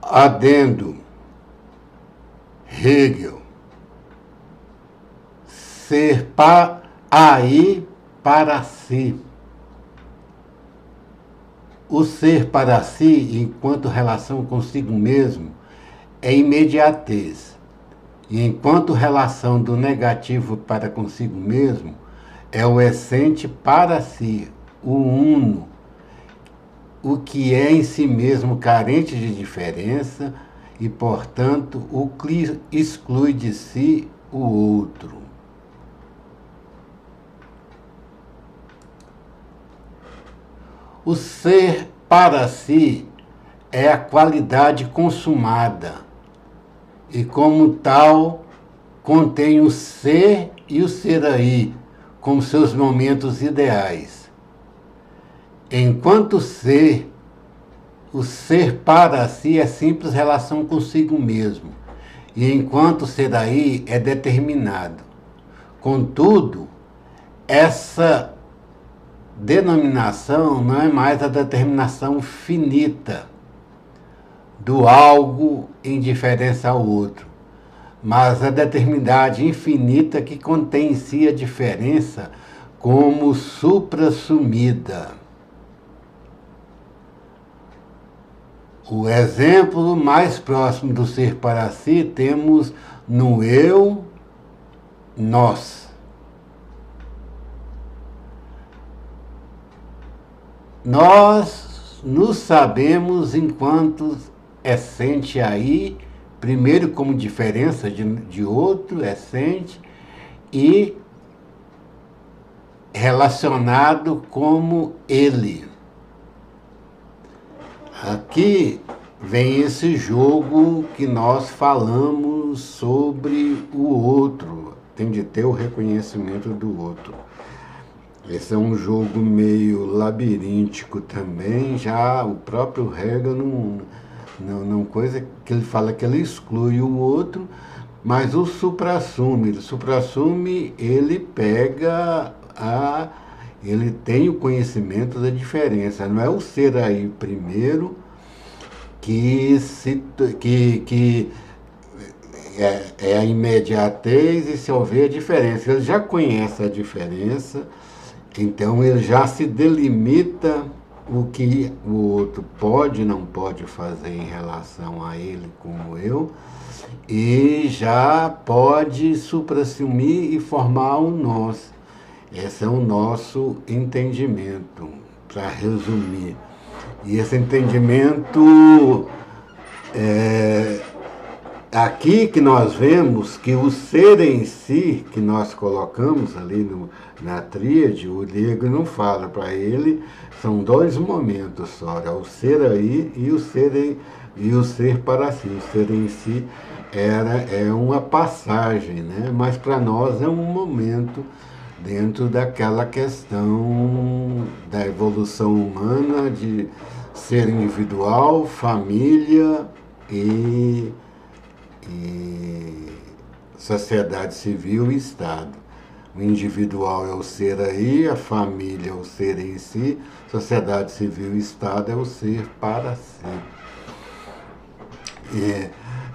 Adendo, Hegel, ser aí para si. O ser para si, enquanto relação consigo mesmo, é imediatez. E enquanto relação do negativo para consigo mesmo, é o essente para si, o uno, o que é em si mesmo carente de diferença e, portanto, o que exclui de si o outro. O ser para si é a qualidade consumada e, como tal, contém o ser e o ser aí, como seus momentos ideais. Enquanto ser, o ser para si é simples relação consigo mesmo, e enquanto ser aí é determinado. Contudo, essa denominação não é mais a determinação finita do algo em diferença ao outro, mas a determinidade infinita que contém em si a diferença como suprassumida. O exemplo mais próximo do ser para si temos no eu, nós. Nós nos sabemos enquanto essente aí, primeiro como diferença de outro essente e relacionado como ele. Aqui vem esse jogo que nós falamos sobre o outro, tem de ter o reconhecimento do outro. Esse é um jogo meio labiríntico também, já o próprio Hegel não coisa que ele fala que ele exclui o outro, mas o suprassume, ele pega ele tem o conhecimento da diferença, não é o ser aí primeiro que é a imediatez e se houver a diferença, ele já conhece a diferença. Então ele já se delimita o que o outro pode e não pode fazer em relação a ele como eu, e já pode suprassumir e formar um nós. Esse é o nosso entendimento, para resumir. E esse entendimento aqui que nós vemos que o ser em si, que nós colocamos ali na tríade, o Hegel não fala para ele, são dois momentos só, é o ser aí e o ser para si. O ser em si é uma passagem, né? Mas para nós é um momento dentro daquela questão da evolução humana de ser individual, família e sociedade civil e Estado. O individual é o ser aí, a família é o ser em si, sociedade civil e Estado é o ser para si.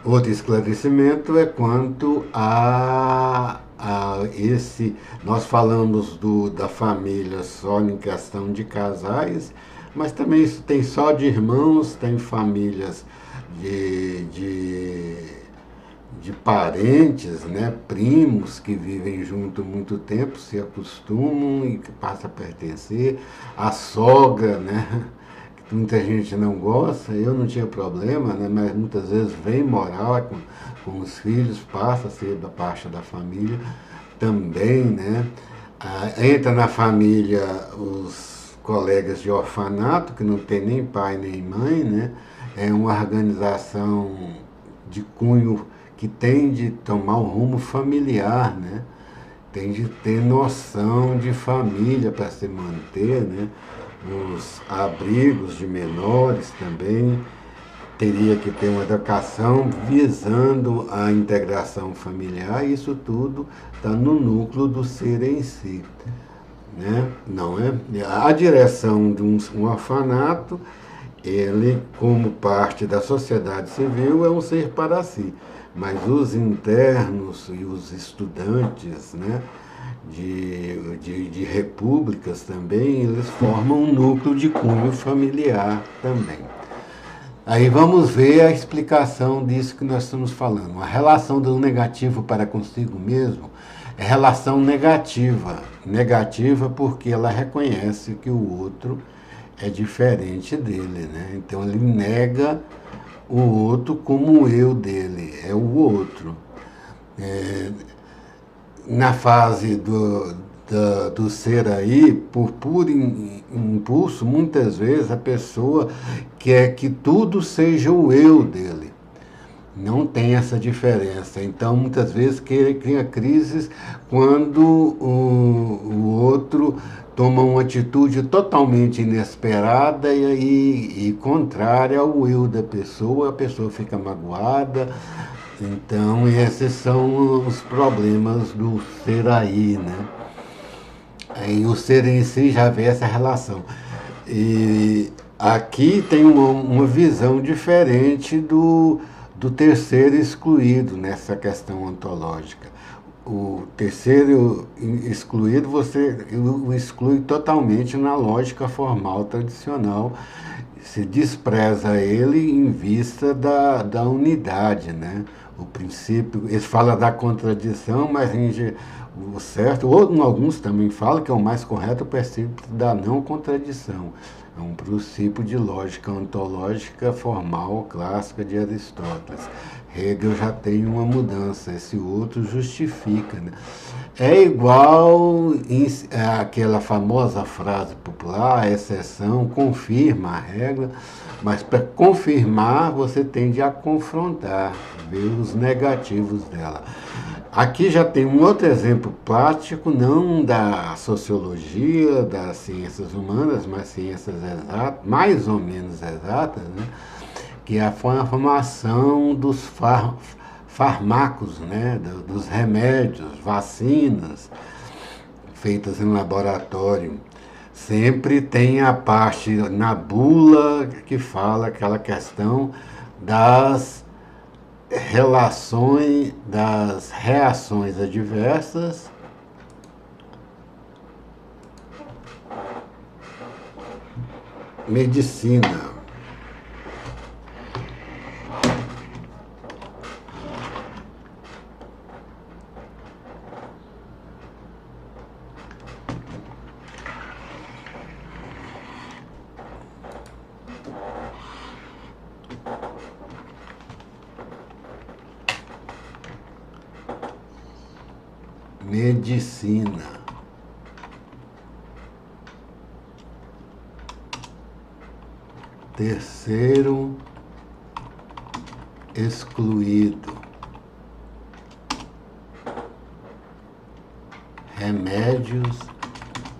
Outro esclarecimento é quanto a esse... Nós falamos da família só em questão de casais, mas também isso tem só de irmãos, tem famílias de parentes, né, primos que vivem junto há muito tempo, se acostumam e que passam a pertencer, a sogra, né, que muita gente não gosta, eu não tinha problema, né, mas muitas vezes vem morar com os filhos, passa a ser da parte da família também, né, entra na família os colegas de orfanato, que não tem nem pai nem mãe, né, é uma organização de cunho que tem de tomar um rumo familiar, né? Tem de ter noção de família para se manter, né? Os abrigos de menores também teria que ter uma educação visando a integração familiar, e isso tudo está no núcleo do ser em si, né? Não é? A direção de um orfanato ele, como parte da sociedade civil, é um ser para si. Mas os internos e os estudantes, né, de repúblicas também, eles formam um núcleo de cunho familiar também. Aí vamos ver a explicação disso que nós estamos falando. A relação do negativo para consigo mesmo é relação negativa. Negativa porque ela reconhece que o outro é diferente dele, né? Então ele nega o outro como o eu dele, é o outro. Na fase do ser aí, por puro impulso, muitas vezes a pessoa quer que tudo seja o eu dele. Não tem essa diferença. Então, muitas vezes, cria crises quando o outro toma uma atitude totalmente inesperada e contrária ao eu da pessoa, a pessoa fica magoada. Então, esses são os problemas do ser aí, né? Aí o ser em si já vê essa relação. E aqui tem uma visão diferente do terceiro excluído nessa questão ontológica. O terceiro excluído você o exclui totalmente na lógica formal tradicional. Se despreza ele em vista da unidade, né? O princípio, ele fala da contradição, mas o certo, ou alguns também falam que é o mais correto, o princípio da não contradição. É um princípio de lógica ontológica formal clássica de Aristóteles. Hegel já tem uma mudança, esse outro justifica. Né? É igual àquela famosa frase popular, a exceção confirma a regra, mas para confirmar você tende a confrontar, ver os negativos dela. Aqui já tem um outro exemplo prático, não da sociologia, das ciências humanas, mas ciências exatas, mais ou menos exatas, né? Que é a formação dos fármacos, né? Dos remédios, vacinas feitas em laboratório. Sempre tem a parte na bula que fala aquela questão das relações, das reações adversas medicina. Medicina. Terceiro excluído. Remédios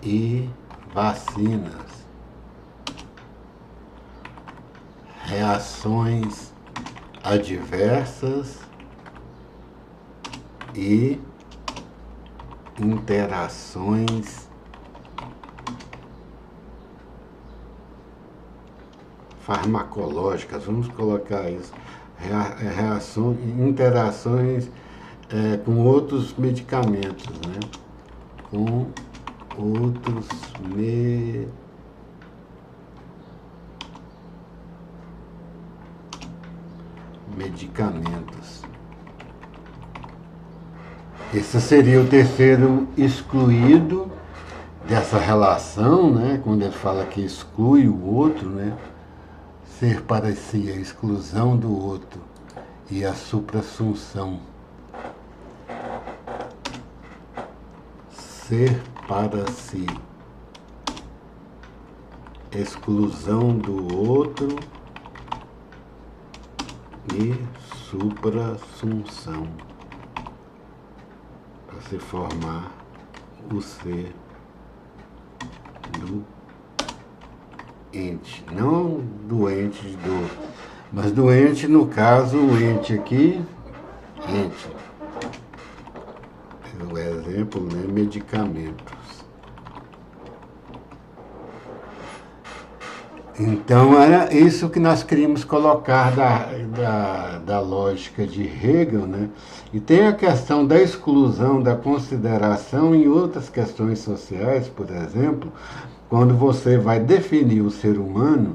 e vacinas. Reações adversas e interações farmacológicas, vamos colocar isso, reações, interações com outros medicamentos, né? Com outros medicamentos. Esse seria o terceiro excluído dessa relação, né? Quando ele fala que exclui o outro, né? Ser para si a exclusão do outro e a suprassunção. Ser para si, exclusão do outro e suprassunção, para se formar o ser do ente, não doente de dor, mas doente no caso, o ente aqui, ente, o exemplo, né, medicamentos. Então, era isso que nós queríamos colocar da lógica de Hegel, né? E tem a questão da exclusão, da consideração em outras questões sociais, por exemplo, quando você vai definir o ser humano,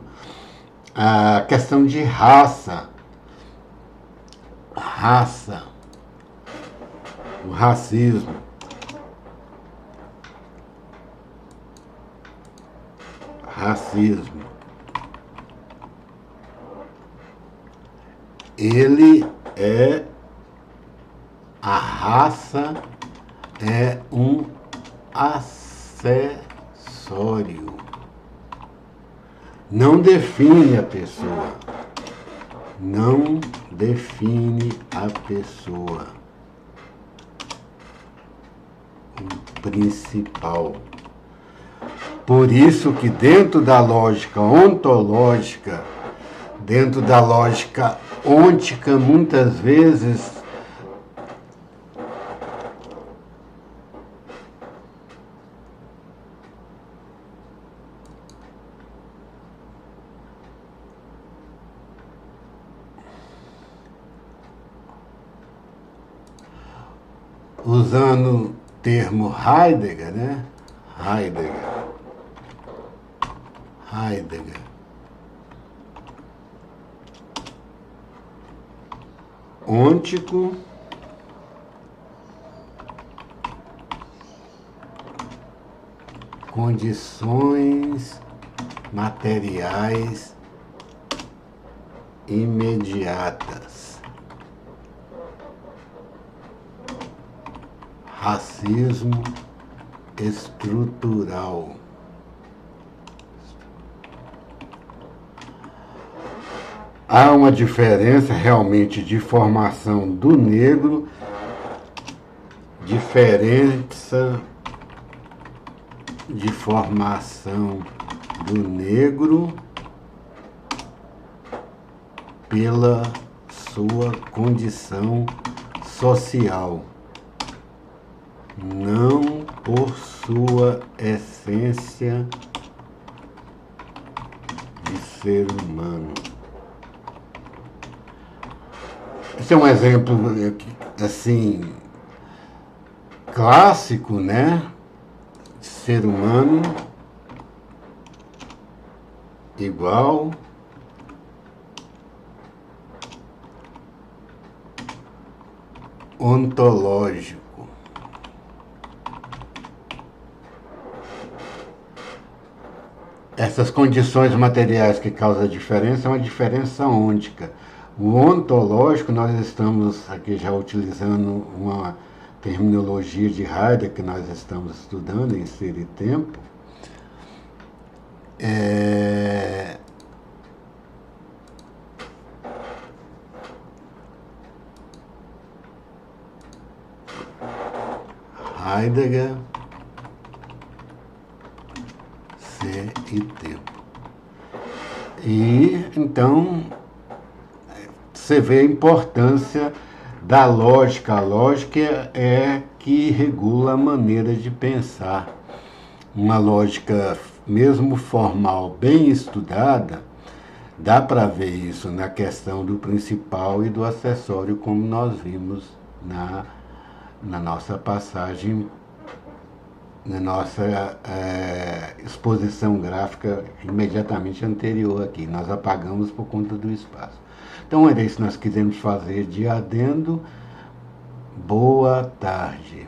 a questão de raça, o racismo, racismo. Ele é a raça é um acessório. Não define a pessoa. Não define a pessoa. O principal. Por isso que dentro da lógica ontológica, dentro da lógica ôntica, muitas vezes usando o termo Heidegger, né? Heidegger. Ôntico, condições materiais imediatas. Racismo estrutural. Há uma diferença realmente de formação do negro, diferença de formação do negro pela sua condição social, não por sua essência de ser humano. Esse é um exemplo, assim, clássico, né? De ser humano igual ontológico. Essas condições materiais que causam a diferença é uma diferença ôntica. O ontológico, nós estamos aqui já utilizando uma terminologia de Heidegger que nós estamos estudando em Ser e Tempo. Heidegger, Ser e Tempo. E então você vê a importância da lógica. A lógica é que regula a maneira de pensar. Uma lógica, mesmo formal, bem estudada, dá para ver isso na questão do principal e do acessório, como nós vimos na nossa passagem, na nossa exposição gráfica imediatamente anterior aqui. Nós apagamos por conta do espaço. Então era isso que nós quisemos fazer de adendo. Boa tarde.